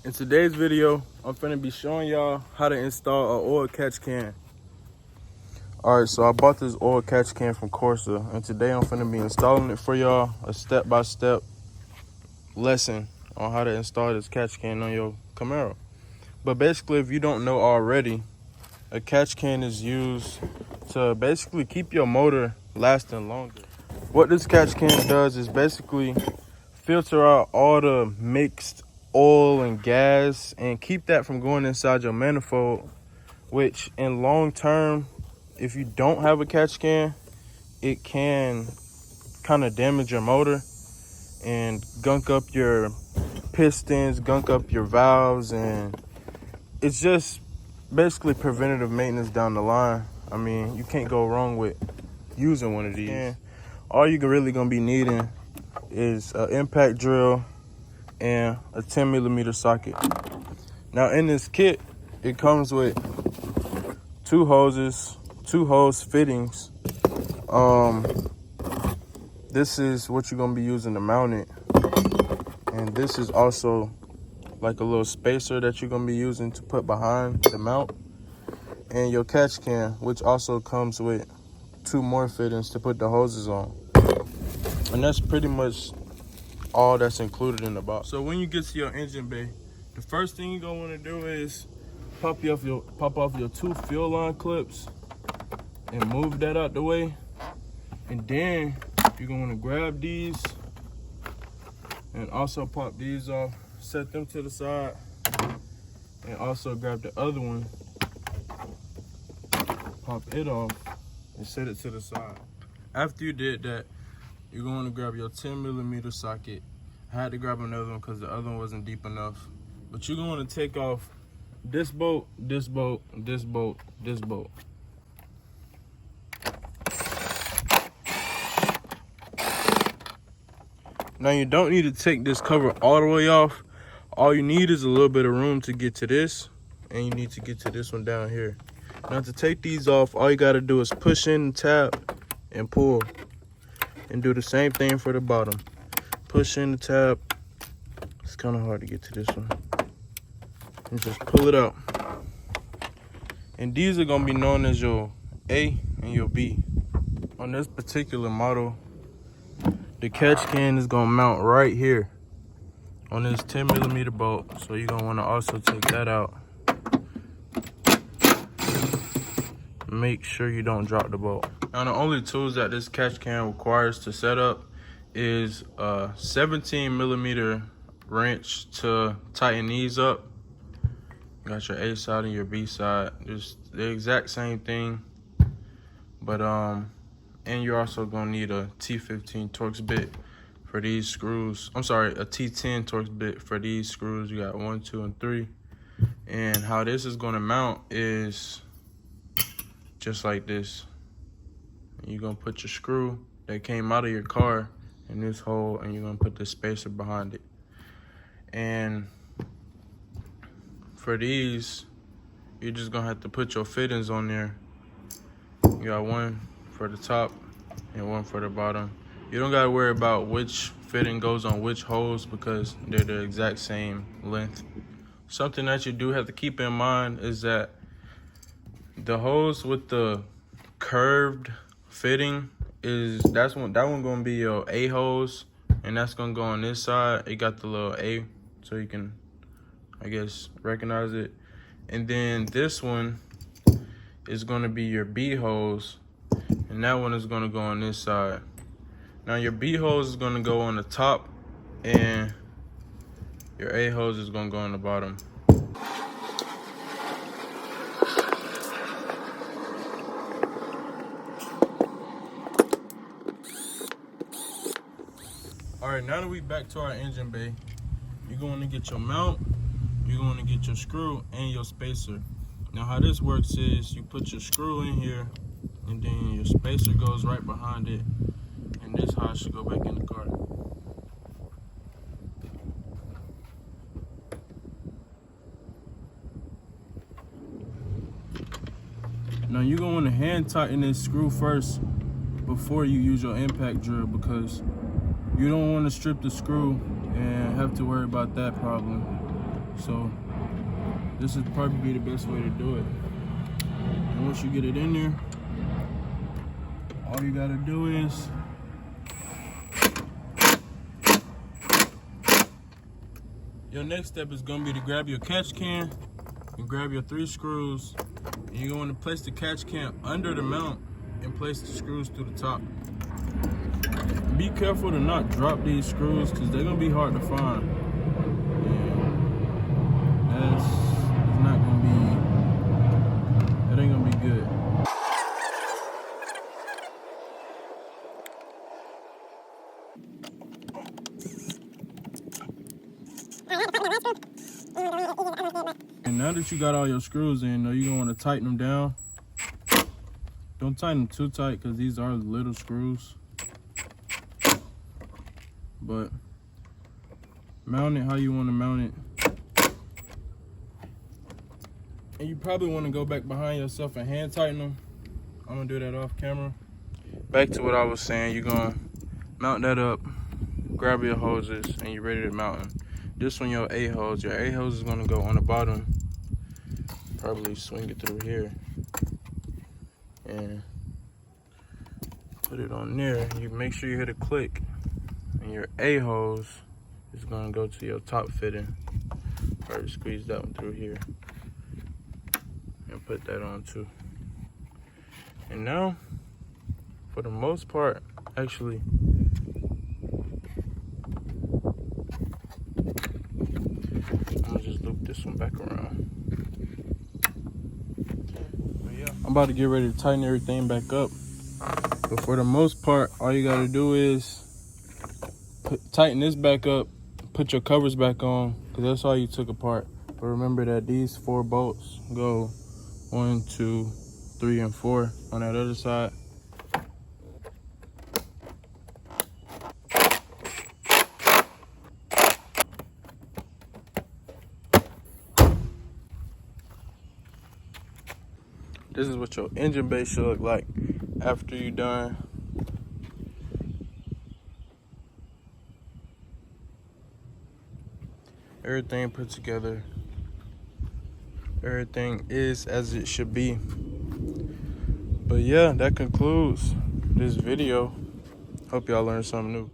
In today's video, I'm finna be showing y'all how to install an oil catch can. Alright, so I bought this oil catch can from Corsa, and today I'm finna be installing it for y'all, a step-by-step lesson on how to install this catch can on your Camaro. But basically, if you don't know already, a catch can is used to basically keep your motor lasting longer. What this catch can does is basically filter out all the mixed oil and gas and keep that from going inside your manifold, which in long term, if you don't have a catch can, it can kind of damage your motor and gunk up your pistons, gunk up your valves, and it's just basically preventative maintenance down the line. I mean, you can't go wrong with using one of these. And all you're really gonna be needing is an impact drill and a 10mm socket. Now in this kit, it comes with two hoses, two hose fittings. This is what you're gonna be using to mount it. And this is also like a little spacer that you're gonna be using to put behind the mount. And your catch can, which also comes with two more fittings to put the hoses on. And that's pretty much all that's included in the box. So when you get to your engine bay, the first thing you're gonna want to do is pop off your two fuel line clips and move that out the way. And then you're gonna want to grab these and also pop these off, set them to the side, and also grab the other one, pop it off, and set it to the side. After you did that, you're going to grab your 10mm socket. I had to grab another one because the other one wasn't deep enough. But you're going to take off this bolt, this bolt, this bolt, this bolt. Now you don't need to take this cover all the way off. All you need is a little bit of room to get to this, and you need to get to this one down here. Now to take these off, all you got to do is push in the tab and pull. And do the same thing for the bottom. Push in the tab. It's kind of hard to get to this one. And just pull it out. And these are going to be known as your A and your B. On this particular model, the catch can is going to mount right here on this 10mm bolt. So you're going to want to also take that out. Make sure you don't drop the bolt. Now the only tools that this catch can requires to set up is a 17mm wrench to tighten these up. You got your A side and your B side. It's the exact same thing. But and you're also gonna need a T15 Torx bit for these screws. I'm sorry, a T10 Torx bit for these screws. You got 1, 2, and 3. And how this is gonna mount is just like this. You're gonna put your screw that came out of your car in this hole, and you're gonna put the spacer behind it. And for these, you're just gonna have to put your fittings on there. You got one for the top and one for the bottom. You don't gotta worry about which fitting goes on which holes because they're the exact same length. Something that you do have to keep in mind is that the hose with the curved fitting that one gonna be your A hose, and that's gonna go on this side. It got the little A, so you can, I guess, recognize it. And then this one is gonna be your B hose, and that one is gonna go on this side. Now your B hose is gonna go on the top, and your A hose is gonna go on the bottom. All right, now that we back to our engine bay, you're going to get your mount, you're going to get your screw and your spacer. Now how this works is you put your screw in here, and then your spacer goes right behind it, and this is how it should go back in the car. Now you're going to want to hand tighten this screw first before you use your impact drill, because you don't want to strip the screw and have to worry about that problem. So this would probably be the best way to do it. And once you get it in there, all you gotta do is your next step is gonna be to grab your catch can and grab your 3 screws, and you're going to place the catch can under the mount and place the screws through the top. Be careful to not drop these screws because they're gonna be hard to find. And that ain't gonna be good. And now that you got all your screws in, you're gonna want to tighten them down. Don't tighten them too tight because these are little screws. But mount it how you want to mount it. And you probably want to go back behind yourself and hand tighten them. I'm gonna do that off camera. Back to what I was saying, you're gonna mount that up, grab your hoses, and you're ready to mount them. This one, your A hose. Your A hose is gonna go on the bottom. Probably swing it through here and put it on there. You make sure you hit a click, and your A hose is gonna go to your top fitting. Probably squeeze that one through here and put that on too. And now, for the most part, actually, I'm gonna just loop this one back around. But yeah, I'm about to get ready to tighten everything back up. But for the most part, all you gotta do is tighten this back up, put your covers back on, because that's all you took apart. But remember that these 4 bolts go 1, 2, 3, and 4 on that other side. This is what your engine bay should look like after you're done. Everything put together. Everything is as it should be. But yeah, that concludes this video. Hope y'all learned something new.